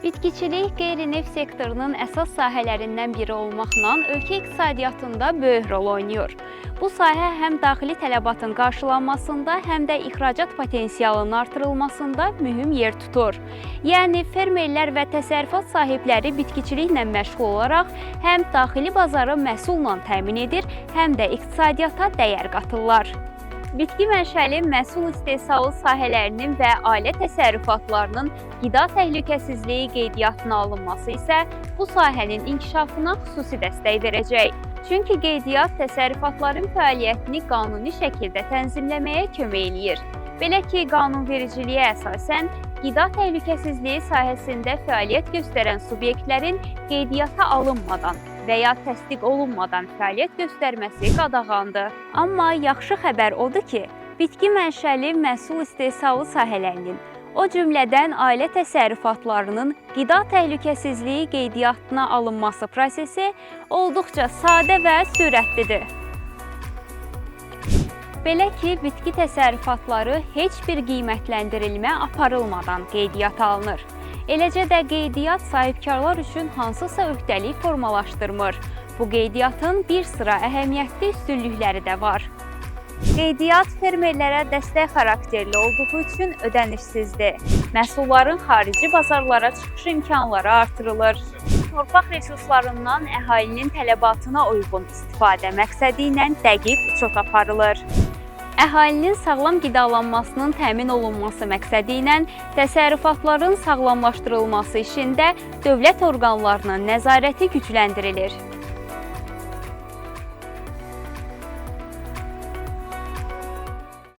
Bitkiçilik qeyri-neft sektorunun əsas sahələrindən biri olmaqla ölkə iqtisadiyyatında böyük rol oynayır. Bu sahə həm daxili tələbatın qarşılanmasında, həm də ixracat potensialının artırılmasında mühüm yer tutur. Yəni, fermerlər və təsərrüfat sahibləri bitkiçiliklə məşğul olaraq həm daxili bazarı məhsulla təmin edir, həm də iqtisadiyyata dəyər qatırlar. Bitki mənşəli məhsul istehsalı sahələrinin və ailə təsərrüfatlarının qida təhlükəsizliyi qeydiyyatına alınması isə bu sahənin inkişafına xüsusi dəstək verəcək. Çünki qeydiyyat təsərrüfatların fəaliyyətini qanuni şəkildə tənzimləməyə kömək eləyir. Belə ki, qanunvericiliyə əsasən, qida təhlükəsizliyi sahəsində fəaliyyət göstərən subyektlərin qeydiyyata alınmadan və ya təsdiq olunmadan fəaliyyət göstərməsi qadağandır. Amma yaxşı xəbər odur ki, bitki mənşəli məhsul istehsalı sahələrinin, o cümlədən ailə təsərrüfatlarının qida təhlükəsizliyi qeydiyyatına alınması prosesi olduqca sadə və sürətlidir. Belə ki, bitki təsərrüfatları heç bir qiymətləndirilmə aparılmadan qeydiyyata alınır. Eləcə də qeydiyyat sahibkarlar üçün hansısa öhdəlik formalaşdırmır. Bu qeydiyyatın bir sıra əhəmiyyətli üstünlükləri də var. Qeydiyyat fermerlərə dəstək xarakterli olduğu üçün ödənişsizdir. Məhsulların xarici bazarlara çıxış imkanları artırılır. Torpaq resurslarından əhalinin tələbatına uyğun istifadə məqsədi ilə dəqiq uçot aparılır. Əhalinin sağlam qidalanmasının təmin olunması məqsədi ilə təsərrüfatların sağlamlaşdırılması işində dövlət orqanlarının nəzarəti gücləndirilir.